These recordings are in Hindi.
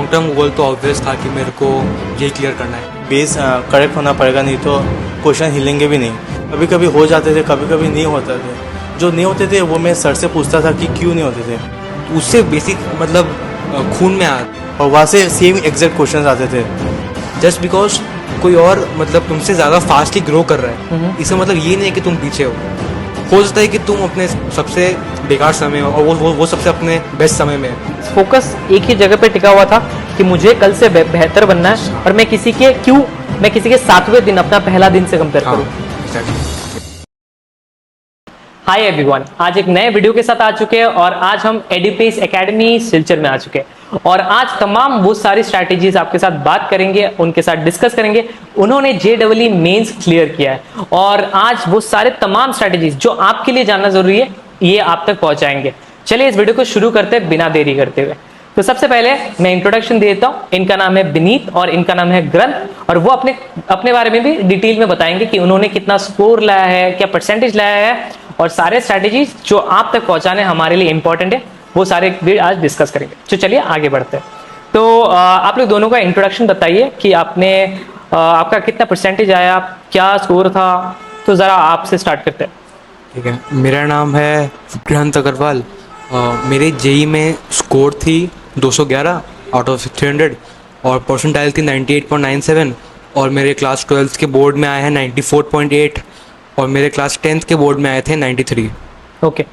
लॉन्ग टर्म गोल तो ऑब्वियस था कि मेरे को ये क्लियर करना है। बेस करेक्ट होना पड़ेगा, नहीं तो क्वेश्चन हिलेंगे भी नहीं। कभी कभी हो जाते थे, कभी कभी नहीं होते थे। जो नहीं होते थे वो मैं सर से पूछता था कि क्यों नहीं होते थे। उससे बेसिक मतलब खून में आ, और वहाँ से सेम एग्जैक्ट क्वेश्चन आते थे। जस्ट बिकॉज कोई और मतलब तुमसे ज़्यादा फास्टली ग्रो कर रहा है, इसका मतलब ये नहीं है कि तुम पीछे हो सकता है कि तुम अपने सबसे बेकार समय हो और वो सबसे अपने बेस्ट समय में है। फोकस एक ही जगह पे टिका हुआ था कि मुझे कल से बेहतर बनना है, और मैं किसी के 7वें दिन अपना पहला दिन से कंपेयर करूं। हाय एवरीवन, आज एक नए वीडियो के साथ आ चुके हैं और आज हम एडुपेस एकेडमी सिलचर में आ चुके हैं और आज तमाम वो सारी स्ट्रैटेजीज आपके साथ बात करेंगे, उनके साथ डिस्कस करेंगे। उन्होंने JEE मेंस क्लियर किया है और आज वो सारे तमाम स्ट्रैटेजीज जो आपके लिए जानना जरूरी है ये आप तक पहुंचाएंगे। चलिए इस वीडियो को शुरू करते हैं बिना देरी करते हुए। तो सबसे पहले मैं इंट्रोडक्शन देता हूँ। इनका नाम है विनीत और इनका नाम है ग्रंथ, और वो अपने बारे में भी डिटेल में बताएंगे कि उन्होंने कितना स्कोर लाया है, क्या परसेंटेज लाया है, और सारे स्ट्रैटेजीज जो आप तक पहुंचाने हमारे लिए इंपॉर्टेंट है वो सारे भी आज डिस्कस करेंगे। तो चलिए आगे बढ़ते हैं। तो आप लोग दोनों का इंट्रोडक्शन बताइए कि आपका कितना परसेंटेज आया, क्या स्कोर था। तो जरा आपसे स्टार्ट करते हैं। ठीक है, मेरा नाम है ग्रंथ अग्रवाल। मेरे JEE में स्कोर थी 211 आउट ऑफ 300 और परसेंटाइल थी 98.97 और मेरे क्लास 12 के बोर्ड में आए हैं 94.8 और मेरे क्लास 10th के बोर्ड में आए थे 93। ओके,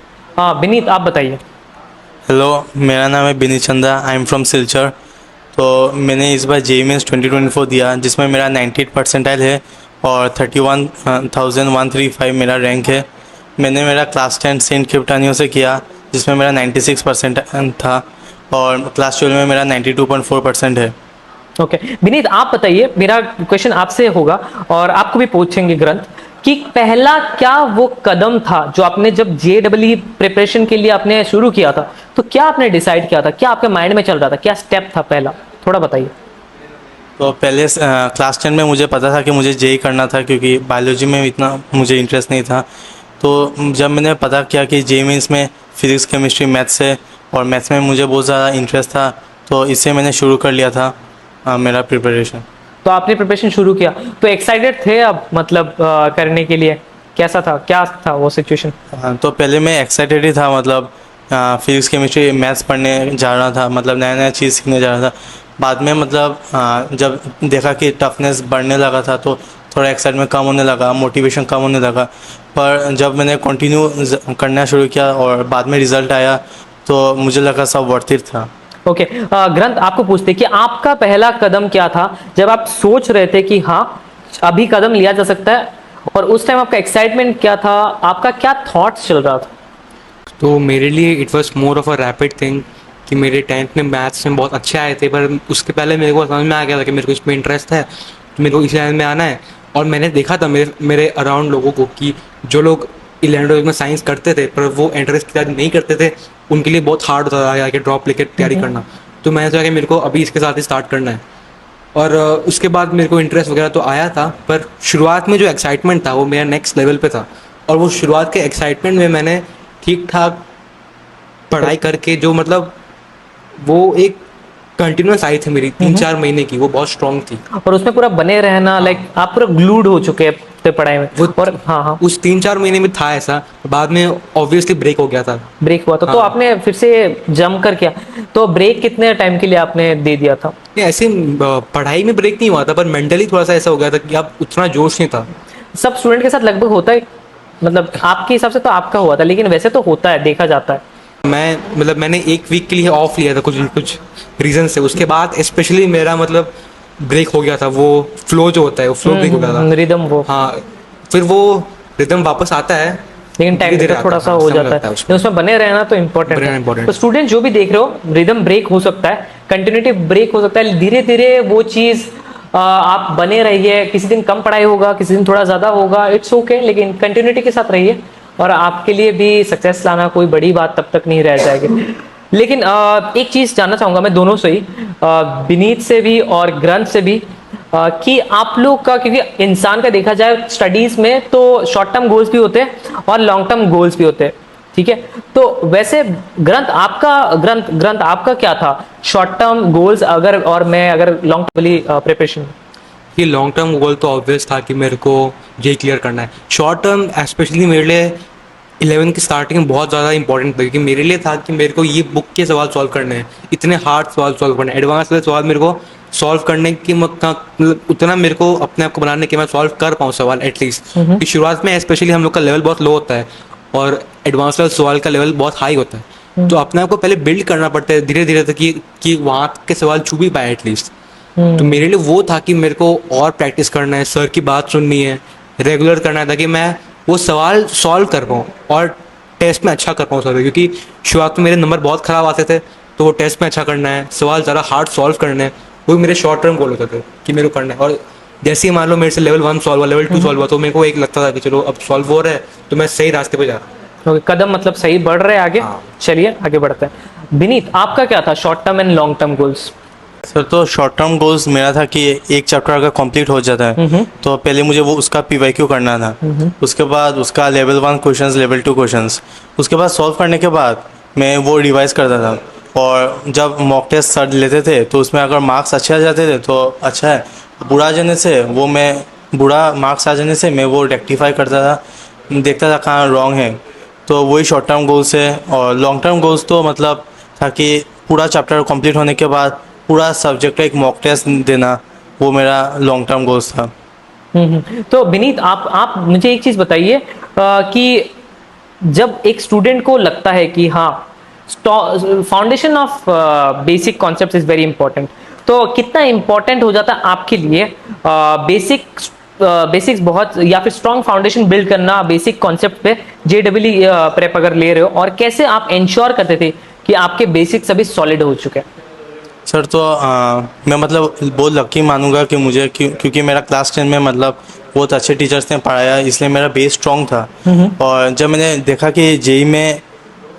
विनीत आप बताइए। हेलो, मेरा नाम है विनीत चंदा, आई एम फ्रॉम सिलचर। तो मैंने इस बार JEE मेंस 2024 दिया जिसमें मेरा 98 परसेंटाइल है और 31,135 मेरा रैंक है। मैंने मेरा क्लास 10 सेंट किप्टानियो से किया जिसमें मेरा 96 परसेंट था और क्लास 12 में मेरा 92.4% है। ओके विनीत आप बताइए, मेरा क्वेश्चन आपसे होगा और आपको भी पूछेंगे ग्रंथ कि पहला क्या वो कदम था जो आपने जब JEE प्रिपरेशन के लिए आपने शुरू किया था, तो क्या आपने डिसाइड किया था, क्या आपके माइंड में चल रहा था, क्या स्टेप था पहला, थोड़ा बताइए। तो पहले क्लास 10 में मुझे पता था कि मुझे JEE करना था क्योंकि बायोलॉजी में इतना मुझे इंटरेस्ट नहीं था। तो जब मैंने पता किया कि JEE मेंस में फिजिक्स, केमिस्ट्री, मैथ्स है और मैथ्स में मुझे बहुत ज़्यादा इंटरेस्ट था, तो इससे मैंने शुरू कर लिया था मेरा प्रिपरेशन। तो आपने प्रिपरेशन शुरू किया, तो एक्साइटेड थे अब मतलब करने के लिए, कैसा था, क्या था वो सिचुएशन? तो पहले मैं एक्साइटेड ही था, मतलब फिजिक्स, केमिस्ट्री, मैथ्स पढ़ने जा रहा था, मतलब नया नया चीज़ सीखने जा रहा था। बाद में मतलब जब देखा कि टफनेस बढ़ने लगा था तो थोड़ा एक्साइटमेंट कम होने लगा, मोटिवेशन कम होने लगा। पर जब मैंने कंटिन्यू करना शुरू किया और बाद में रिज़ल्ट आया तो मुझे लगा सब वर्थ इट था। ओके ग्रंथ आपको पूछते कि आपका पहला कदम क्या था जब आप सोच रहे थे कि हाँ अभी कदम लिया जा सकता है, और उस टाइम आपका एक्साइटमेंट क्या था, आपका क्या थॉट्स चल रहा था? तो मेरे लिए it was more of a rapid thing कि मेरे 10th में मैथ्स में बहुत अच्छे आए थे, पर उसके पहले मेरे को समझ में आ गया था कि मेरे को इसमें इंटरेस्ट है, तो मेरे को इस लाइन में आना है। और मैंने देखा था मेरे अराउंड लोगों को कि जो लोग 11th में साइंस करते थे पर वो एंट्रेंस की तैयारी नहीं करते थे, उनके लिए बहुत हार्ड होता था आगे ड्रॉप लेकर तैयारी करना। तो मैंने सोचा कि मेरे को अभी इसके साथ ही स्टार्ट करना है, और उसके बाद मेरे को इंटरेस्ट वगैरह तो आया था, पर शुरुआत में जो एक्साइटमेंट था वो मेरा नेक्स्ट लेवल पे था। और वो शुरुआत के एक्साइटमेंट में मैंने ठीक ठाक पढ़ाई करके जो मतलब वो एक कंटिन्यूस आई थी मेरी 3-4 महीने की, वो बहुत स्ट्रांग थी। और उसमें पूरा बने रहना, लाइक आप पूरा ग्लूड हो चुके थे पढ़ाई में वो और हाँ उस 3-4 महीने में था ऐसा, बाद में ऑब्वियसली ब्रेक हो गया था। ब्रेक हुआ था तो आपने फिर से जम कर किया, तो ब्रेक कितने टाइम के लिए आपने दे दिया था? ऐसे पढ़ाई में ब्रेक नहीं हुआ था, पर मेंटली थोड़ा सा ऐसा हो गया था कि अब उतना जोश नहीं था। सब स्टूडेंट के साथ लगभग होता है, मतलब आपके हिसाब से तो आपका हुआ था, लेकिन वैसे तो होता है, देखा जाता है। मैंने 1 वीक के लिए ऑफ लिया था कुछ रीजन से, उसके बाद स्पेशली मेरा मतलब ब्रेक हो गया था। वो फ्लो जो होता है वो फ्लो ब्रेक हो गया था, रिदम वो, हाँ फिर वो रिदम वापस आता है, लेकिन टाइम थोड़ा सा हो जाता है, उसमें बने रहना तो इम्पोर्टेंट है। तो स्टूडेंट जो भी देख रहे हो, रिदम ब्रेक हो सकता है, कंटिन्यूटी ब्रेक हो सकता है, धीरे धीरे वो चीज आप बने रहिए। किसी दिन कम पढ़ाई होगा, किसी दिन थोड़ा ज्यादा होगा, इट्स ओके, लेकिन कंटिन्यूटी के साथ रहिए और आपके लिए भी सक्सेस लाना कोई बड़ी बात तब तक नहीं रह जाएगी। लेकिन एक चीज जानना चाहूंगा मैं दोनों से ही, विनीत से भी और ग्रंथ से भी, कि आप लोग का, क्योंकि इंसान का देखा जाए स्टडीज में तो शॉर्ट टर्म गोल्स भी होते हैं और लॉन्ग टर्म गोल्स भी होते हैं। ठीक है। तो वैसे ग्रंथ आपका क्या था, शॉर्ट टर्म गोल्स अगर, और मैं अगर लॉन्ग टर्म वाली प्रिपरेशन? ये लॉन्ग टर्म गोल तो ऑब्वियस था कि मेरे को ये क्लियर करना है। शॉर्ट टर्म स्पेशली मेरे लिए 11 की स्टार्टिंग में बहुत ज़्यादा इंपॉर्टेंट था, क्योंकि मेरे लिए था कि मेरे को ये बुक के सवाल सॉल्व करने हैं, इतने हार्ड सवाल सॉल्व करने हैं, एडवांस वाले सवाल मेरे को सॉल्व करने की उतना मेरे को अपने आप को बनाने के मैं सॉल्व कर पाऊँ सवाल एटलीस्ट। कि शुरुआत में स्पेशली हम लोग का लेवल बहुत लो होता है और एडवांस वाले सवाल का लेवल बहुत हाई होता है, तो अपने आप को पहले बिल्ड करना पड़ता है धीरे धीरे तक कि वहाँ के सवाल छू भी पाए एटलीस्ट। तो मेरे लिए वो था कि मेरे को और प्रैक्टिस करना है, सर की बात सुननी है, रेगुलर करना है, ताकि मैं वो सवाल सॉल्व कर पाऊँ और टेस्ट में अच्छा कर पाऊँ सर। क्योंकि शुरुआत में मेरे नंबर बहुत ख़राब आते थे, तो वो टेस्ट में अच्छा करना है, सवाल ज़्यादा हार्ड सॉल्व करने हैं, वो मेरे शॉर्ट टर्म गोल होते थे कि मेरे को करना है। और जैसे ही मान लो मेरे से लेवल 1 सॉल्व हुआ, लेवल 2 सॉल्व हुआ, तो मेरे को एक लगता था कि चलो अब सॉल्व हो रहा है तो मैं सही रास्ते पे जा रहा हूँ। कदम मतलब सही बढ़ रहे हैं आगे। हाँ। चलिए आगे बढ़ते हैं। विनीत, आपका क्या था short term and long term goals? Sir तो शॉर्ट टर्म गोल्स मेरा था कि एक चैप्टर अगर कंप्लीट हो जाता है तो पहले मुझे वो उसका पीवाईक्यू करना था, उसके बाद उसका लेवल 1 क्वेश्चंस, लेवल 2 क्वेश्चंस, उसके बाद सॉल्व करने के बाद मैं वो रिवाइज करता था। और जब मॉक टेस्ट सर लेते थे तो उसमें अगर मार्क्स अच्छे आ जाते थे तो अच्छा है, बुरा मार्क्स आ जाने से मैं वो रेक्टिफाई करता था, देखता था कहाँ रॉन्ग है। तो वही शॉर्ट टर्म गोल्स है। और लॉन्ग टर्म गोल्स तो मतलब था कि पूरा चैप्टर कंप्लीट होने के बाद पूरा सब्जेक्ट का एक मॉक टेस्ट देना, वो मेरा लॉन्ग टर्म गोल्स था। तो विनीत, आप मुझे एक चीज बताइए कि जब एक स्टूडेंट को लगता है कि हाँ foundation of basic concept is very important, तो कितना इंपॉर्टेंट हो जाता है आपके लिए बेसिक्स बहुत, या फिर स्ट्रॉन्ग फाउंडेशन बिल्ड करना बेसिक कॉन्सेप्ट पे जेडब्ल्यू प्रेप अगर ले रहे हो, और कैसे आप इंश्योर करते थे कि आपके बेसिक्स अभी सॉलिड हो चुके हैं? सर तो मैं मतलब बहुत लकी मानूंगा कि मुझे क्योंकि मेरा क्लास 10 में मतलब बहुत अच्छे टीचर्स ने पढ़ाया, इसलिए मेरा बेस स्ट्रॉन्ग था। और जब मैंने देखा कि जेई में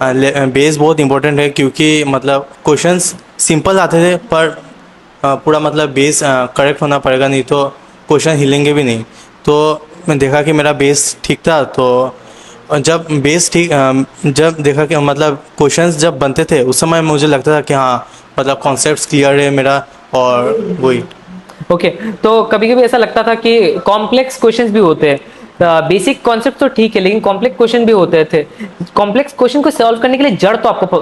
बेस बहुत इंपॉर्टेंट है, क्योंकि मतलब क्वेश्चंस सिंपल आते थे पर पूरा मतलब बेस करेक्ट होना पड़ेगा, नहीं तो क्वेश्चन हिलेंगे भी नहीं। तो मैं देखा कि मेरा बेस ठीक था, तो जब जब देखा कि मतलब क्वेश्चंस जब बनते थे उस समय मुझे लगता था कि हाँ मतलब कॉन्सेप्ट्स क्लियर है मेरा, और वही। ओके तो कभी कभी ऐसा लगता था कि कॉम्प्लेक्स क्वेश्चंस भी होते हैं, बेसिक कॉन्सेप्ट तो ठीक है लेकिन कॉम्प्लेक्स क्वेश्चन भी होते थे। कॉम्प्लेक्स क्वेश्चन को सॉल्व करने के लिए जड़ तो आपको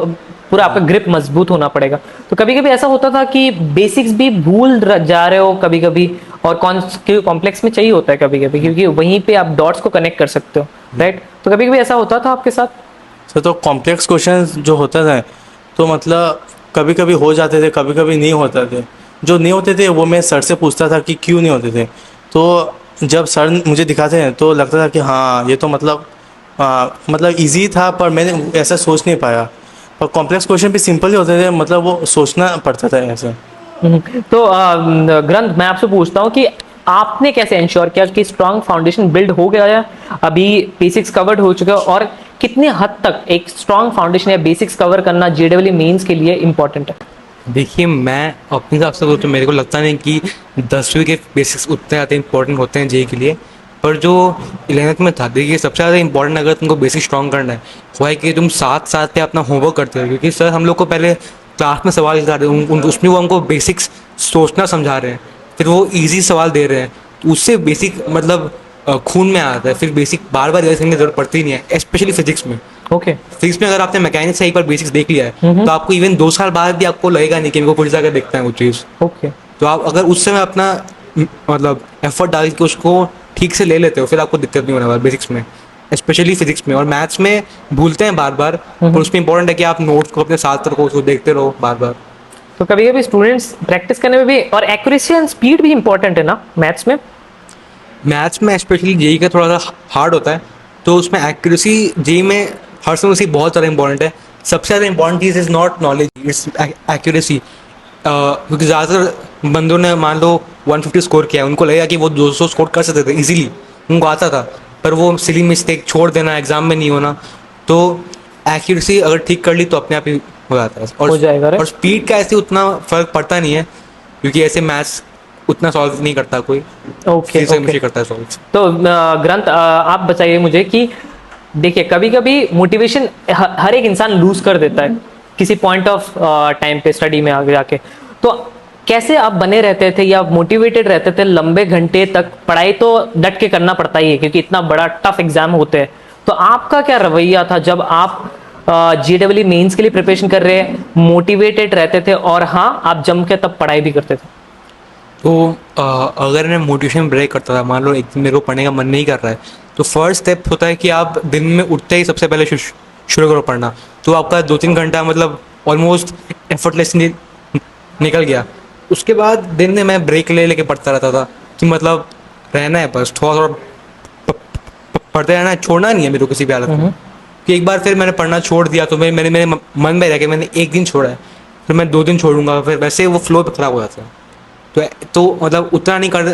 पूरा आपका ग्रिप मजबूत होना पड़ेगा। तो कभी कभी ऐसा होता था कि बेसिक्स भी भूल जा रहे हो कभी कभी, और कॉम्प्लेक्स में चाहिए होता है कभी कभी, क्योंकि वहीं पे आप डॉट्स को कनेक्ट कर सकते हो, राइट? तो कभी कभी ऐसा होता था आपके साथ? सर तो कॉम्प्लेक्स क्वेश्चंस जो होता था तो मतलब कभी कभी हो जाते थे, कभी कभी नहीं होते थे। जो नहीं होते थे वो मैं सर से पूछता था कि क्यों नहीं होते थे। तो जब सर मुझे दिखाते हैं तो लगता था कि हाँ ये तो मतलब इजी था, पर मैंने ऐसा सोच नहीं पाया। और कॉम्प्लेक्स क्वेश्चन भी सिंपल ही होते थे, मतलब वो सोचना पड़ता था ऐसे। तो ग्रंथ, मैं आपसे पूछता हूँ कि आपने कैसे इंश्योर किया कि स्ट्रॉन्ग फाउंडेशन बिल्ड हो गया है, अभी बेसिक्स कवर्ड हो चुके हैं, और कितने हद तक एक स्ट्रॉन्ग फाउंडेशन या बेसिक्स कवर करना जेडब्ल्यू मेंस के लिए इंपॉर्टेंट है? देखिए, मैं अपने हिसाब से तो मेरे को लगता नहीं कि 10वीं के बेसिक्स उतने ज़्यादा इंपॉर्टेंट होते हैं जेई के लिए। पर जो 11th में था, देखिए सबसे ज़्यादा इंपॉर्टेंट अगर तुमको बेसिक स्ट्रॉन्ग करना है वो है कि तुम साथ साथ पे अपना होमवर्क करते हो। क्योंकि सर हम लोग को पहले क्लास में सवाल सिखा रहे हैं, उसमें वो हमको बेसिक्स सोचना समझा रहे हैं, फिर वो ईजी सवाल दे रहे हैं, तो उससे बेसिक मतलब खून में आता है, फिर बेसिक बार बार रिवाइज करने की जरूरत पड़ती नहीं है, स्पेशली फिजिक्स में। ओके फिजिक्स में अगर आपने मैकेनिक्स से एक बार बेसिक्स देख लिया है तो आपको इवन 2 साल बाद भी आपको लगेगा नहीं कि मेरे को फिर जाकर देखता है वो चीज़। ओके तो आप अगर उस समय अपना मतलब एफर्ट डाल के उसको ठीक से ले लेते हो, फिर आपको दिक्कत नहीं होने वाला बेसिक्स में, स्पेशली फिजिक्स में। और मैथ्स में भूलते हैं बार बार, पर उसमें इंपॉर्टेंट है कि आप नोट्स को अपने साथ रखो, उसको देखते रहो बार बार। तो कभी कभी स्टूडेंट्स प्रैक्टिस करने में भी, और एक्यूरेसी एंड स्पीड भी इंपॉर्टेंट है ना मैथ्स में? मैथ्स में स्पेशली जेई का थोड़ा सा हार्ड होता है, तो उसमें एक्यूरेसी जेई में हर समय से बहुत ज़्यादा इंपॉर्टेंट है। सबसे ज़्यादा important cheese is not knowledge, it's accuracy. क्योंकि ज़्यादातर बंदों ने मान लो 150 स्कोर किया है, उनको लगेगा कि वो 200 स्कोर कर सकते थे इजीली, उनको आता था, पर वो सिली मिस्टेक छोड़ देना, एग्जाम में नहीं होना। तो एक्यूरेसी अगर ठीक कर ली तो अपने आप ही हो जाता है। हो जाएगा, right? और स्पीड का ऐसे उतना फ़र्क पड़ता नहीं है, क्योंकि ऐसे मैथ्स उतना सॉल्व नहीं करता कोई, ओके करता है सॉल्व। तो ग्रंथ, आप बताइए मुझे कि देखिए कभी कभी मोटिवेशन हर एक इंसान लूज कर देता है किसी पॉइंट ऑफ टाइम पे स्टडी में आगे जाके। तो कैसे आप बने रहते थे या मोटिवेटेड रहते थे लंबे घंटे तक? पढ़ाई तो डट के करना पड़ता ही है क्योंकि इतना बड़ा टफ एग्जाम होते हैं। तो आपका क्या रवैया था जब आप जेडब्ल्यू मेंस के लिए प्रिपरेशन कर रहे हैं, मोटिवेटेड रहते थे और हाँ आप जम के तब पढ़ाई भी करते थे? तो अगर मैं मोटिवेशन ब्रेक करता था, मान लो एक दिन मेरे को पढ़ने का मन नहीं कर रहा है, तो फर्स्ट स्टेप होता है कि आप दिन में उठते ही सबसे पहले शुरू करो पढ़ना। तो आपका 2-3 घंटा मतलब ऑलमोस्ट एफर्टलेसली निकल गया। उसके बाद दिन में मैं ब्रेक ले लेके पढ़ता रहता था कि मतलब रहना है, बस थोड़ा थोड़ा पढ़ते रहना है, छोड़ना नहीं है मेरे को किसी भी हालत में। कि एक बार फिर मैंने पढ़ना छोड़ दिया तो मेरे मन में रह गया मैंने एक दिन छोड़ा है, फिर मैं 2 दिन छोड़ूंगा, फिर वैसे वो फ्लो खराब हो जाता है। तो मतलब उतना नहीं कर,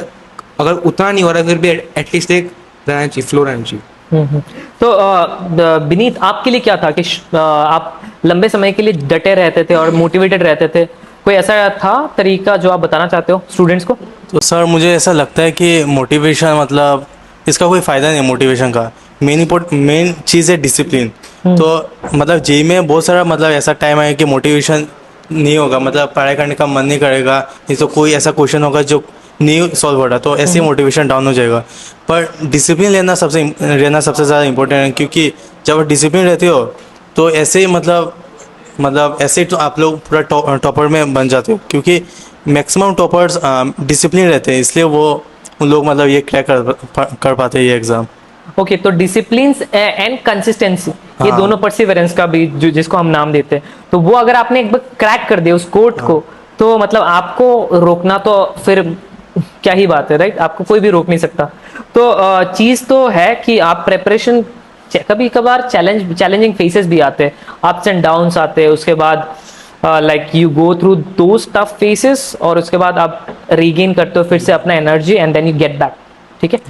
अगर उतना नहीं हो रहा है फिर भी एटलीस्ट एक रहना चाहिए, फ्लो रहना चाहिए। तो विनीत आपके लिए क्या था कि आप लंबे समय के लिए डटे रहते थे और मोटिवेटेड रहते थे? कोई ऐसा था तरीका जो आप बताना चाहते हो स्टूडेंट्स को? तो सर मुझे ऐसा लगता है कि मोटिवेशन मतलब इसका कोई फ़ायदा नहीं है मोटिवेशन का। मेन चीज़ है डिसिप्लिन। तो मतलब जेई में बहुत सारा मतलब ऐसा टाइम आएगा कि मोटिवेशन नहीं होगा, मतलब पढ़ाई करने का मन नहीं करेगा, नहीं तो कोई ऐसा क्वेश्चन होगा जो नहीं सॉल्व हो रहा, तो ऐसे ही मोटिवेशन डाउन हो जाएगा। पर डिसिप्लिन रहना सबसे ज़्यादा इंपॉर्टेंट है, क्योंकि जब डिसिप्लिन रहते हो तो ऐसे ही मतलब ऐसे ही तो आप लोग पूरा टॉपर में बन जाते हो, क्योंकि मैक्सिमम टॉपर्स डिसिप्लिन रहते हैं, इसलिए वो उन लोग मतलब ये क्रैक कर पाते हैं ये एग्ज़ाम। ओके, तो डिसिप्लिन एंड कंसिस्टेंसी, ये हाँ। दोनों परसिवरेंस का भी जिसको हम नाम देते हैं, तो वो अगर आपने एक बार क्रैक कर दिया उस कोड को, तो मतलब आपको रोकना तो फिर क्या ही बात है, राइट? आपको कोई भी रोक नहीं सकता। तो चीज तो है कि आप प्रेपरेशन, कभी कभार चैलेंजिंग फेसेस भी आते हैं, अप्स एंड डाउन्स आते हैं, उसके बाद like you go through those tough faces और उसके बाद आप रीगेन करते हो फिर से अपना energy and then you get back. ठीक है,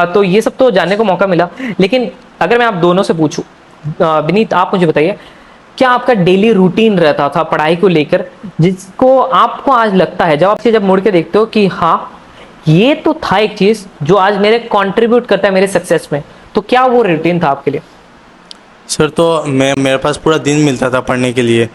तो ये सब तो जानने को मौका मिला। लेकिन अगर मैं आप दोनों से पूछूं, विनीत आप मुझे बताइए, क्या आपका डेली रूटीन रहता था पढ़ाई को लेकर जिसको आपको आज लगता है जब मुड़ के देखते हो कि हाँ ये तो था एक चीज जो आज मेरे कंट्रीब्यूट करता है मेरे सक्सेस में? तो क्या वो रूटीन था आपके लिए? सर तो मेरे पास पूरा दिन मिलता था पढ़ने के लिए।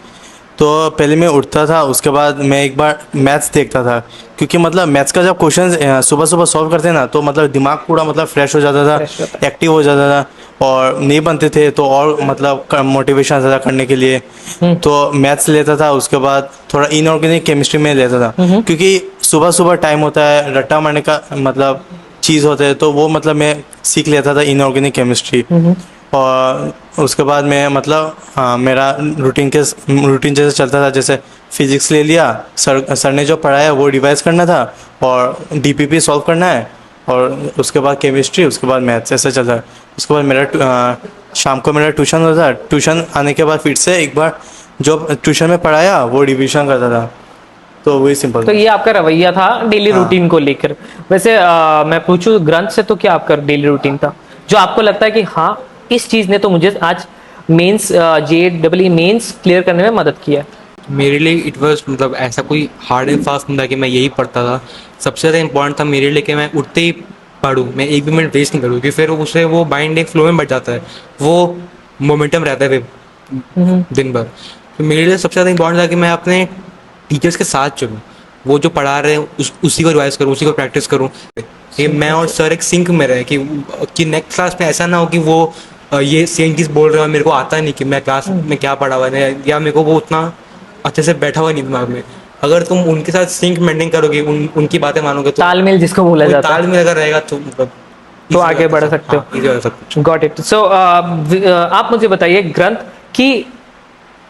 तो पहले मैं उठता था, उसके बाद मैं एक बार मैथ्स देखता था, क्योंकि मतलब मैथ्स का जब क्वेश्चन सुबह सुबह सॉल्व करते ना तो मतलब दिमाग पूरा मतलब फ्रेश हो जाता था, एक्टिव हो जाता था, और नहीं बनते थे तो और मतलब मोटिवेशन आता था करने के लिए। तो मैथ्स लेता था, उसके बाद थोड़ा इनऑर्गेनिक केमिस्ट्री में लेता था, क्योंकि सुबह सुबह टाइम होता है, रट्टा मारने का मतलब चीज़ होता है, तो वो मतलब मैं सीख लेता था इनऑर्गेनिक केमिस्ट्री। और उसके बाद मैं मतलब मेरा रूटीन जैसे चलता था, जैसे फिजिक्स ले लिया, सर ने जो पढ़ाया वो रिवाइज करना था, और डीपीपी सॉल्व करना है, और उसके बाद केमिस्ट्री, उसके बाद मैथ्स, ऐसा चलता है। उसके बाद मेरा शाम को मेरा ट्यूशन होता था, ट्यूशन आने के बाद फिर से एक बार जो ट्यूशन में पढ़ाया वो रिविजन करता था। तो वही सिंपल। तो ये आपका रवैया था डेली रूटीन को लेकर। वैसे मैं पूछूं ग्रंथ से, तो क्या आपका डेली रूटीन था जो आपको लगता है कि हाँ इस चीज ने तो मुझे आज मेंस जेडब्ल्यू मेंस क्लियर करने में मदद किया? मेरे लिए इट वाज मतलब ऐसा कोई हार्ड एंड फास्ट नहीं था कि मैं यही पढ़ता था। सबसे ज़्यादा इंपॉर्टेंट था मेरे लिए कि मैं उठते ही पढूं, मैं एक भी मिनट वेस्ट नहीं करूँ, क्योंकि फिर उससे वो माइंड एक फ्लो में बैठ जाता है, वो मोमेंटम रहता है फिर दिन भर। तो मेरे लिए सबसे ज़्यादा इंपॉर्टेंट था कि मैं अपने टीचर्स के साथ चलूँ, वो जो पढ़ा रहे हैं उसी को रिवाइज करूँ, उसी को प्रैक्टिस करूँ, कि मैं और सर एक सिंक में रहे, कि नेक्स्ट क्लास में ऐसा ना हो कि वो ये सेम चीज़ बोल रहे हो, मेरे को आता नहीं कि मैं क्लास में क्या पढ़ा हुआ है, या मेरे को वो उतना अच्छे से बैठा हुआ नहीं दिमाग में। अगर तुम उनके साथ सिंक मेंटेन करोगे, उनकी बातें मानोगे, तो तालमेल जिसको बोला जाता है, तालमेल अगर रहेगा तो मतलब तो आगे बढ़ सकते हो। Got it. सो आप मुझे बताइए ग्रंथ कि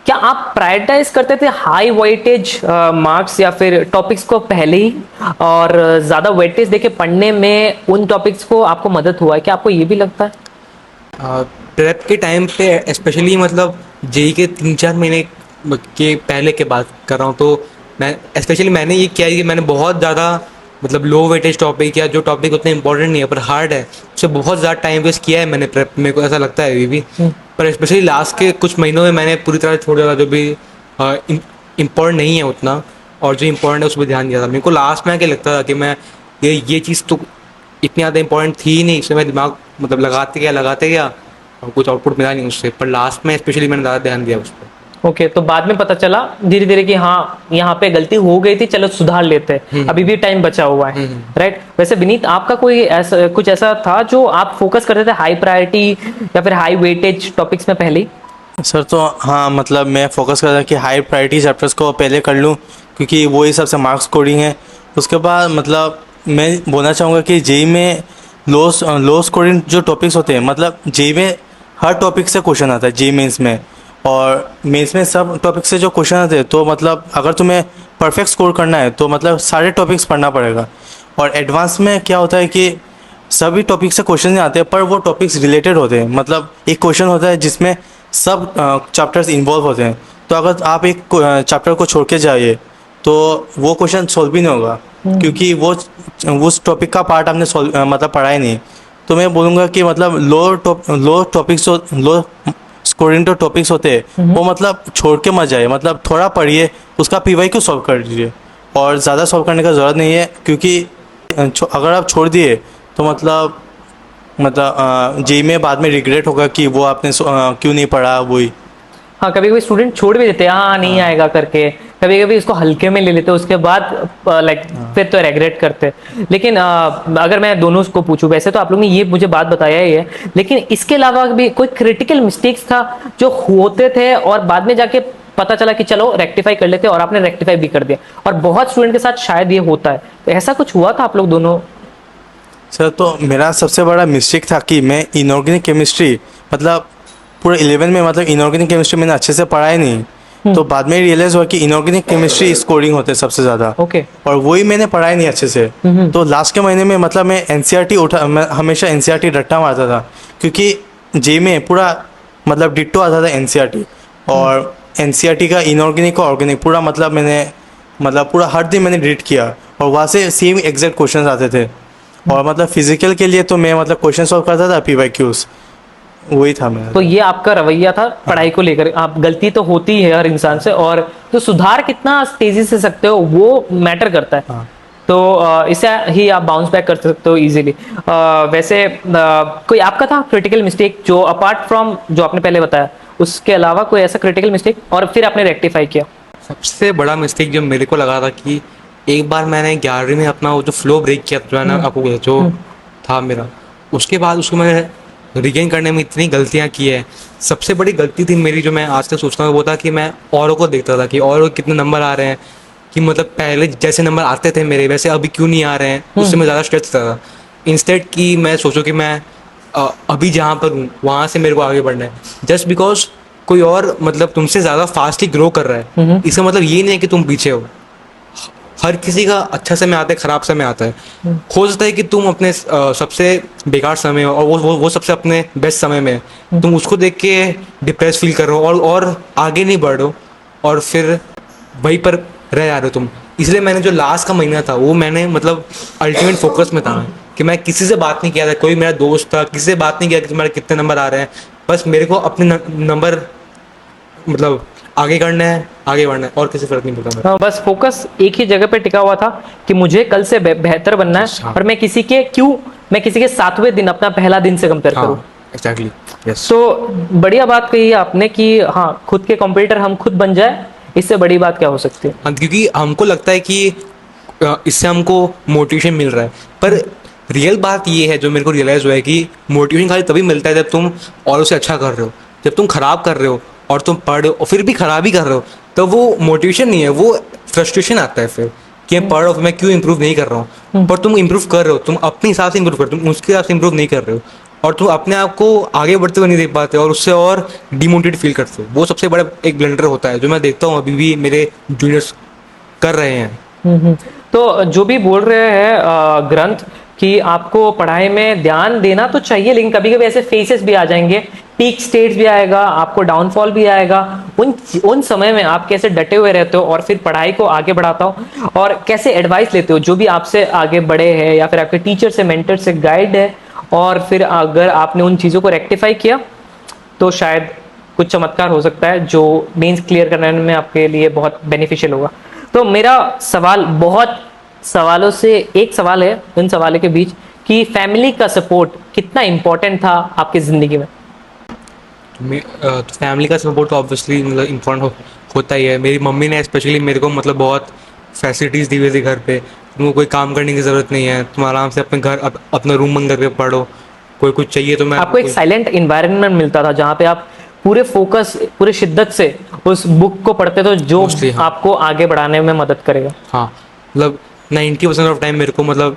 क्या आप प्रायोरिटाइज करते थे हाई वेटेज मार्क्स या फिर टॉपिक्स को पहले ही, और ज्यादा वेटेज देके पढ़ने में उन टॉपिक्स को आपको मदद हुआ है? क्या आपको ये भी लगता है? प्रेप के टाइम पे स्पेशली मतलब जेई के 3-4 महीने के पहले के बात कर रहा हूँ, तो मैंने ये किया है कि मैंने बहुत ज़्यादा मतलब लो वेटेज टॉपिक या जो टॉपिक उतने इंपॉर्टेंट नहीं है पर हार्ड है, उससे बहुत ज़्यादा टाइम वेस्ट किया है मैंने प्रेप, मेरे को ऐसा लगता है अभी भी। पर स्पेशली लास्ट के कुछ महीनों में मैंने पूरी तरह छोड़ दिया था जो भी इम्पोर्टेंट नहीं है उतना, और जो इम्पोर्टेंट है उस पर ध्यान दिया था। मेरे को लास्ट में आके लगता था कि मैं ये चीज़ तो इतनी ज़्यादा इंपॉर्टेंट थी ही नहीं, इसमें मैं दिमाग मतलब लगाते गया, और कुछ आउटपुट मिला नहीं उससे, पर लास्ट में स्पेशली मैंने ज़्यादा ध्यान दिया उस पर। ओके, तो बाद में पता चला धीरे धीरे कि हाँ यहाँ पे गलती हो गई थी, चलो सुधार लेते हैं, अभी भी टाइम बचा हुआ है, राइट। वैसे विनीत, आपका कोई ऐसा कुछ ऐसा था जो आप फोकस करते थे हाई प्रायोरिटी या फिर हाई वेटेज टॉपिक्स में पहले ही? सर तो हाँ, मतलब मैं फोकस कर रहा कि हाई प्रायोरिटी चैप्टर्स को पहले कर लूँ, क्योंकि वही सबसे मार्क्स स्कोरिंग है। उसके बाद मतलब मैं बोलना चाहूँगा कि जेई में लो स्कोरिंग जो टॉपिक्स होते हैं, मतलब जेई में हर टॉपिक से क्वेश्चन आता है जेई मेंस में, और मेंस में सब टॉपिक से जो क्वेश्चन आते हैं, तो मतलब अगर तुम्हें परफेक्ट स्कोर करना है तो मतलब सारे टॉपिक्स पढ़ना पड़ेगा। और एडवांस में क्या होता है कि सभी टॉपिक से क्वेश्चन नहीं आते, पर वो टॉपिक्स रिलेटेड होते हैं। मतलब एक क्वेश्चन होता है जिसमें सब चैप्टर्स इन्वॉल्व होते हैं, तो अगर आप एक चैप्टर को छोड़ के जाइए तो वो क्वेश्चन सॉल्व भी नहीं होगा, क्योंकि वो उस टॉपिक का पार्ट आपने मतलब पढ़ा ही नहीं। तो मैं बोलूँगा कि मतलब लो टॉपिक्स, लो स्कोरिंग जो टॉपिक्स होते हैं वो मतलब छोड़ के मत जाइए, मतलब थोड़ा पढ़िए, उसका PYQ सॉल्व कर दीजिए, और ज़्यादा सॉल्व करने का ज़रूरत नहीं है, क्योंकि अगर आप छोड़ दिए तो मतलब जेई में बाद में रिग्रेट होगा कि वो आपने क्यों नहीं पढ़ा वही। हाँ, कभी कभी स्टूडेंट छोड़ भी देते हैं, हाँ नहीं आएगा करके, कभी कभी इसको हल्के में ले लेते हैं, उसके बाद लाइक फिर तो रेग्रेट करते हैं। लेकिन अगर मैं दोनों को पूछूं, वैसे तो आप लोग ने ये मुझे बात बताया ही है, लेकिन इसके अलावा भी कोई क्रिटिकल मिस्टेक्स था जो होते थे और बाद में जाके पता चला कि चलो रेक्टिफाई कर लेते हैं, और आपने रेक्टिफाई भी कर दिया, और बहुत स्टूडेंट के साथ शायद ये होता है, तो ऐसा कुछ हुआ था आप लोग दोनों? सर तो मेरा सबसे बड़ा मिस्टेक था कि मैं इनऑर्गेनिक केमिस्ट्री, मतलब पूरे 11 में मतलब इनऑर्गेनिक केमिस्ट्री मैंने अच्छे से पढ़ा ही नहीं। तो बाद में रियलाइज़ हुआ कि इनऑर्गेनिक केमिस्ट्री स्कोरिंग होते हैं सबसे ज़्यादा, ओके। और वही मैंने पढ़ा ही नहीं अच्छे से। तो लास्ट के महीने में मतलब मैं मैं हमेशा NCERT रट्टा मारता था, क्योंकि जे में पूरा मतलब डिट्टो आता था NCERT, और NCERT का इनऑर्गेनिक और ऑर्गेनिक पूरा मतलब मैंने मतलब पूरा हर दिन मैंने रीड किया, और वहाँ से सेम एग्जैक्ट क्वेश्चन आते थे। और मतलब फिजिकल के लिए तो मैं मतलब क्वेश्चन सॉल्व करता था, PYQs वही था मेरा। तो ये आपका रवैया था पढ़ाई को लेकर, आप गलती तो होती है हर इंसान से, और तो सुधार कितना तेजी से सकते हो वो मैटर करता है। हाँ। तो इसे ही आप बाउंस बैक कर सकते हो इजीली। वैसे कोई आपका था क्रिटिकल मिस्टेक जो अपार्ट फ्रॉम जो आपने पहले बताया, उसके अलावा कोई ऐसा क्रिटिकल मिस्टेक और फिर आपने रेक्टिफाई किया? सबसे बड़ा मिस्टेक जो मेरे को लगा था कि एक बार मैंने 11वीं में अपना वो जो फ्लो ब्रेक किया जो है ना आपको जो था मेरा, उसके बाद उसको मैंने रिगेन करने में इतनी गलतियां की है। सबसे बड़ी गलती थी मेरी जो मैं आज तक सोचता हूँ वो था कि मैं औरों को देखता था कि और कितने नंबर आ रहे हैं, कि मतलब पहले जैसे नंबर आते थे मेरे वैसे अभी क्यों नहीं आ रहे हैं, उससे मैं ज़्यादा स्ट्रेस था। इंस्टेड कि मैं सोचूं कि मैं अभी जहाँ पर हूँ वहाँ से मेरे को आगे बढ़ना है, जस्ट बिकॉज कोई और मतलब तुमसे ज़्यादा फास्टली ग्रो कर रहा है, इसका मतलब ये नहीं है कि तुम पीछे हो। हर किसी का अच्छा समय आता है, खराब समय आता है। हो सकता है कि तुम अपने सबसे बेकार समय हो और वो सबसे अपने बेस्ट समय में है, तुम उसको देख के डिप्रेस फील कर रहे हो और आगे नहीं बढ़ रहे हो, और फिर वहीं पर रह जा रहे हो तुम। इसलिए मैंने जो लास्ट का महीना था वो मैंने मतलब अल्टीमेट फोकस में था कि मैं किसी से बात नहीं किया था, कोई मेरा दोस्त था किसी से बात नहीं किया कि तुम्हारे कितने नंबर आ रहे हैं, बस मेरे को अपने नंबर मतलब आगे करना है, आगे बढ़ना है, और किसी फर्क नहीं पड़ता मेरा। बस फोकस एक ही जगह पे टिका हुआ था कि मुझे कल से बेहतर बनना है, हाँ। और मैं किसी के 7वें दिन अपना पहला दिन से कंपेयर करूं। Exactly, yes. तो बढ़िया बात कही है आपने कि हाँ खुद के कंप्यूटर हम खुद बन जाए, इससे बड़ी बात क्या हो सकती है। हाँ, क्योंकि हमको लगता है कि इससे हमको मोटिवेशन मिल रहा है, पर रियल बात ये है जो मेरे को रियलाइज हुआ है कि मोटिवेशन खाली तभी मिलता है जब तुम और उसे अच्छा कर रहे हो। जब तुम खराब कर रहे हो और तुम पढ़ रहे हो और फिर भी खराब ही कर रहे हो, तो वो मोटिवेशन नहीं है, वो फ्रस्ट्रेशन आता है फिर कि मैं पढ़ रहा हूँ, मैं क्यों इंप्रूव नहीं कर रहा हूँ। पर तुम इंप्रूव कर रहे हो, तुम अपने हिसाब से इंप्रूव कर रहे हो, तुम उसके हिसाब से इंप्रूव नहीं कर रहे हो, और तुम अपने आप को आगे बढ़ते हुए नहीं देख पाते और उससे और डिमोटिवेट फील करते हो। वो सबसे बड़ा एक ब्लंडर होता है जो मैं देखता हूँ अभी भी मेरे जूनियर्स कर रहे हैं। तो जो भी बोल रहे हैं ग्रंथ कि आपको पढ़ाई में ध्यान देना तो चाहिए, लेकिन कभी कभी ऐसे फेसेस भी आ जाएंगे, पीक स्टेट्स भी आएगा, आपको डाउनफॉल भी आएगा। उन समय में आप कैसे डटे हुए रहते हो और फिर पढ़ाई को आगे बढ़ाता हो, और कैसे एडवाइस लेते हो जो भी आपसे आगे बढ़े हैं या फिर आपके टीचर से, मेंटर से, गाइड है, और फिर अगर आपने उन चीज़ों को रेक्टिफाई किया तो शायद कुछ चमत्कार हो सकता है जो मेंस क्लियर करने में आपके लिए बहुत बेनिफिशियल होगा। तो मेरा सवाल, बहुत सवालों से एक सवाल है इन सवालों के बीच, कि फैमिली का सपोर्ट कितना इंपॉर्टेंट था आपकी जिंदगी में? तो फैमिली का सपोर्ट तो ऑब्वियसली मतलब इम्पोर्टेंट होता ही है। मेरी मम्मी ने स्पेशली मेरे को मतलब बहुत फैसिलिटीज़ दी हुई थी घर पे। तुमको कोई काम करने की ज़रूरत नहीं है, तुम आराम से अपने घर अपना रूम बंद करके पढ़ो, कोई कुछ चाहिए तो मैं आपको एक साइलेंट इन्वायरमेंट मिलता था जहाँ पे आप पूरे फोकस, पूरे शिद्दत से उस बुक को पढ़ते थे जो Mostly, हाँ। आपको आगे बढ़ाने में मदद करेगा। हाँ, मतलब 90% ऑफ टाइम मेरे को मतलब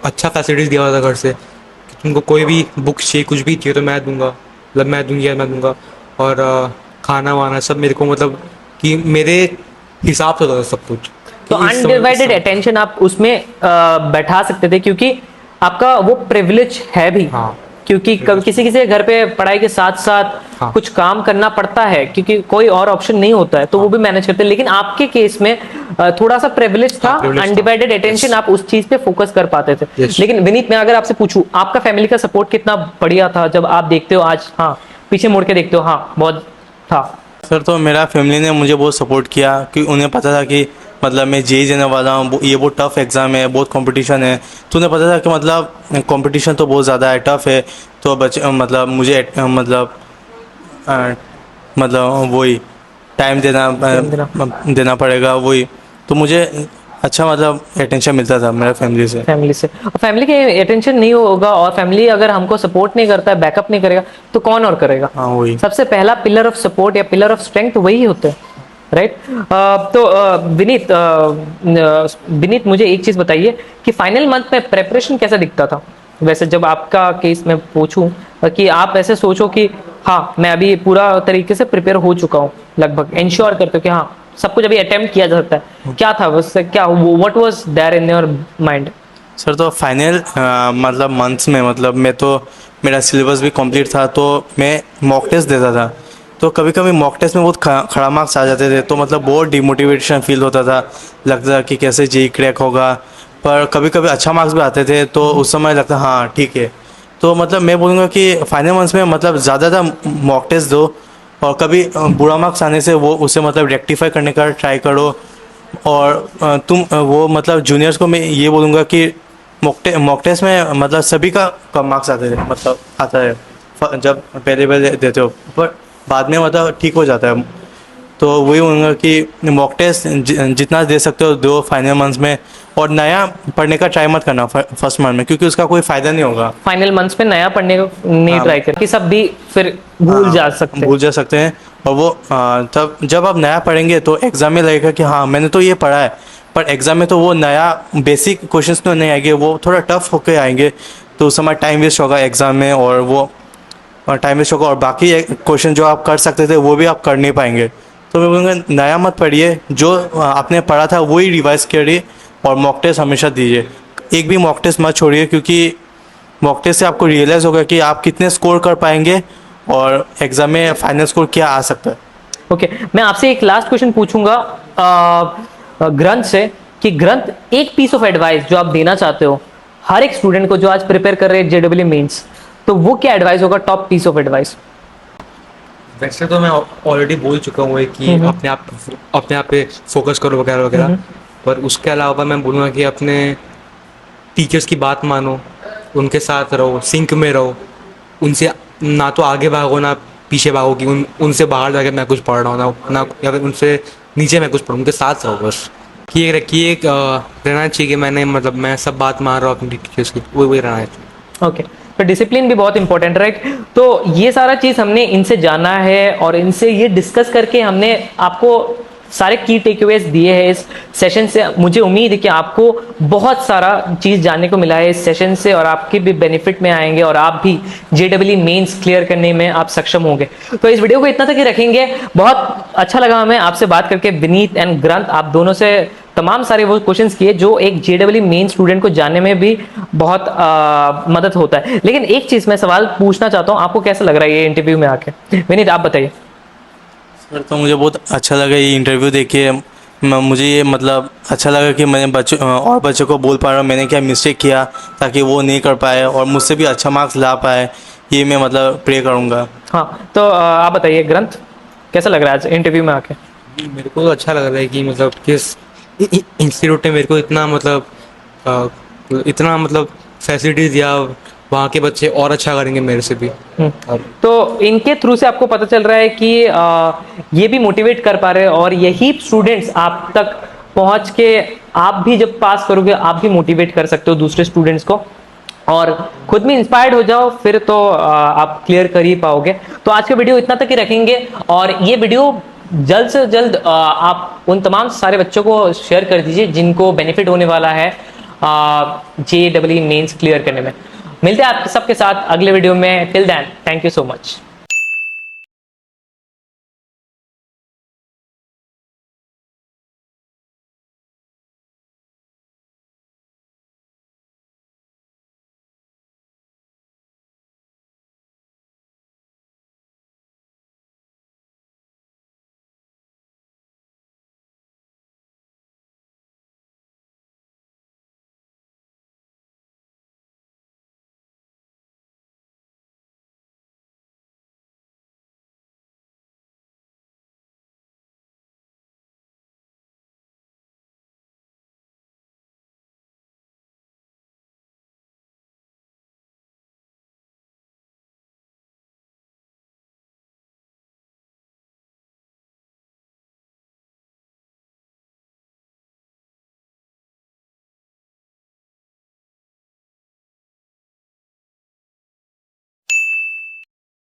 अच्छा फैसिलिटीज़ दिया हुआ था घर से कि तुमको कोई भी बुक चाहिए, कुछ भी चाहिए तो मैं दूंगा, मतलब मैं दूंगी या मैं दूंगा। और खाना वाना सब मेरे को मतलब कि मेरे हिसाब से होता था सब कुछ। तो कि इस समय- अनडिवाइडेड अटेंशन आप उसमें बैठा सकते थे क्योंकि आपका वो प्रिविलेज है भी। हाँ। क्योंकि किसी किसी के घर पे पढ़ाई के साथ साथ हाँ। कुछ काम करना पड़ता है क्योंकि कोई और ऑप्शन नहीं होता है, तो वो भी मैनेज करते हैं। लेकिन आपके केस में थोड़ा सा प्रिविलेज था, privilege था। Undivided attention, Yes. आप उस चीज पे फोकस कर पाते थे। Yes. लेकिन विनीत, मैं अगर आपसे पूछूं, आपका फैमिली का सपोर्ट कितना बढ़िया था जब आप देखते हो आज, हाँ पीछे मुड़ के देखते हो, हाँ बहुत था। सर तो मेरा फैमिली ने मुझे बहुत सपोर्ट किया कि उन्हें पता था कि मतलब मैं जेई देने वाला हूँ, ये बहुत टफ एग्ज़ाम है, बहुत कंपटीशन है। तो उन्हें पता था कि मतलब कंपटीशन तो बहुत ज़्यादा है, टफ है। तो बच्चे मतलब मुझे मतलब मतलब वही टाइम देना पड़ेगा वही। तो मुझे अच्छा मतलब अटेंशन मिलता था मेरा फैमिली से। फैमिली से, और फैमिली के अटेंशन नहीं होगा और फैमिली अगर हमको सपोर्ट नहीं करता है, बैकअप नहीं करेगा, तो कौन और करेगा? हाँ वही। सबसे पहला पिलर ऑफ सपोर्ट या पिलर ऑफ स्ट्रेंथ वही होते हैं, राइट? तो विनीत मुझे एक चीज बताइए कि फाइनल मंथ में प्रेपरेशन कैसा दिखता था? वैसे जब आपका केस में पूछूं कि आप ऐसे सोचो कि हाँ मैं अभी पूरा तरीके से प्रिपेयर हो चुका हूँ, लगभग इंश्योर करते हो कि हाँ सब कुछ अभी अटेम्प्ट किया जा सकता है, क्या था उससे, क्या what was there in your mind? Sir तो फाइनल मतलब मंथ्स में मतलब मैं तो मेरा सिलेबस भी कंप्लीट था, तो मैं मॉक टेस्ट देता था। तो कभी कभी मॉक टेस्ट में बहुत खड़ा मार्क्स आ जाते थे, तो मतलब बहुत डिमोटिवेशन फील होता था, लगता था कि कैसे जेई क्रैक होगा। पर कभी कभी अच्छा मार्क्स भी आते थे, तो उस समय लगता हाँ ठीक है। तो मतलब मैं बोलूँगा कि फाइनल मंथ्स में मतलब ज़्यादा मॉक टेस्ट दो, और कभी बुरा मार्क्स आने से वो उसे मतलब रेक्टिफाई करने का ट्राई करो। और तुम वो मतलब जूनियर्स को मैं ये बोलूँगा कि मॉक टेस्ट में मतलब सभी का कम मार्क्स आते थे, मतलब आता है जब पहले पहले देते हो, पर बाद में मतलब ठीक हो जाता है। तो वही बोलूँगा कि मॉक टेस्ट जितना दे सकते हो दो फाइनल मंथ्स में, और नया पढ़ने का ट्राई मत करना फर्स्ट मंथ में, क्योंकि उसका कोई फ़ायदा नहीं होगा। फाइनल मंथ्स में नया पढ़ने को नहीं हाँ। ट्राई कर कि सब भी फिर भूल जा सकते हैं। भूल जा सकते हैं। और वो तब जब आप नया पढ़ेंगे तो एग्ज़ाम में लगेगा कि हाँ मैंने तो ये पढ़ा है, पर एग्ज़ाम में तो वो नया बेसिक क्वेश्चंस तो नहीं आएंगे, वो थोड़ा टफ होके आएंगे। तो उस समय टाइम वेस्ट होगा एग्ज़ाम में, और वो टाइम वेस्ट होगा, और बाकी क्वेश्चन जो आप कर सकते थे वो भी आप कर नहीं पाएंगे। तो मैं बोलूँगा नया मत पढ़िए, जो आपने पढ़ा था वही रिवाइज करिए, और मॉक टेस्ट हमेशा दीजिए। एक भी मॉक टेस्ट मत छोड़िए, क्योंकि मॉक टेस्ट से आपको रियलाइज़ होगा कि आप कितने स्कोर कर पाएंगे, और एग्ज़ाम में फाइनल स्कोर क्या आ सकता है। ओके, मैं आपसे एक लास्ट क्वेश्चन पूछूंगा ग्रंथ से, कि ग्रंथ एक पीस ऑफ एडवाइस जो आप देना चाहते हो हर एक स्टूडेंट को जो आज प्रिपेयर कर रहे हैं जेडब्ल्यू मेंस, तो वो क्या एडवाइस होगा, टॉप पीस ऑफ एडवाइस? वैसे तो मैं ऑलरेडी बोल चुका हूँ कि अपने आप पे फोकस करो वगैरह वगैरह। पर उसके अलावा मैं बोलूँगा कि अपने टीचर्स की बात मानो, उनके साथ रहो, सिंक में रहो, उनसे ना तो आगे भागो ना पीछे भागो कि उनसे बाहर जाके मैं कुछ पढ़ रहा हूँ ना या फिर उनसे नीचे मैं कुछ पढ़ूँ, उनके साथ रहो बस। कि एक रहना चाहिए कि मैं मैं सब बात मान रहा हूँ अपनी टीचर्स की, वही रहना है। ओके, तो डिसिप्लिन भी बहुत इंपॉर्टेंट, राइट? तो ये सारा चीज हमने इनसे जाना है और इनसे ये डिस्कस करके हमने आपको सारे की टेकअवेज दिए हैं इस सेशन से। मुझे उम्मीद है कि आपको बहुत सारा चीज जानने को मिला है इस सेशन से, और आपके भी बेनिफिट में आएंगे और आप भी जेडब्ल्यू मेंस क्लियर करने में आप सक्षम होंगे। तो इस वीडियो को इतना तक ही रखेंगे। बहुत अच्छा लगा हमें आपसे बात करके, विनीत एंड ग्रंथ, आप दोनों से तमाम सारे वो क्वेश्चंस किए जो एक जेडब्ल्यू मेन स्टूडेंट को जानने में भी बहुत मदद होता है। लेकिन एक चीज मैं सवाल पूछना चाहता हूँ, आपको कैसा लग रहा है ये इंटरव्यू में आके? विनीत आप बताइए। सर तो मुझे बहुत अच्छा लगा ये इंटरव्यू देखिए। मुझे ये मतलब अच्छा लगा कि मैंने बच्चों को बोल पा रहा हूँ मैंने क्या मिस्टेक किया, ताकि वो नहीं कर पाए और मुझसे भी अच्छा मार्क्स ला पाए। ये मैं मतलब प्रे करूँगा। हाँ, तो आप बताइए ग्रंथ, कैसा लग रहा है आज इंटरव्यू में आके? मेरे को अच्छा लग रहा है कि मतलब किस इंस्टीट्यूट ने मेरे को इतना मतलब फैसिलिटीज दिया, वहाँ के बच्चे और अच्छा करेंगे मेरे से भी। और तो इनके थ्रू से आपको पता चल रहा है कि ये भी मोटिवेट कर पा रहे हैं और यही स्टूडेंट्स आप तक पहुंच के आप भी जब पास करोगे आप भी मोटिवेट कर सकते हो दूसरे स्टूडेंट्स को और खुद भी इंस्पायर्ड हो जाओ, फिर तो आप क्लियर कर ही पाओगे। तो आज का वीडियो इतना तक ही रखेंगे और ये वीडियो जल्द से जल्द आप उन तमाम सारे बच्चों को शेयर कर दीजिए जिनको बेनिफिट होने वाला है JEE मेंस क्लियर करने में। मिलते हैं आप सबके साथ अगले वीडियो में। Till then, thank you so much.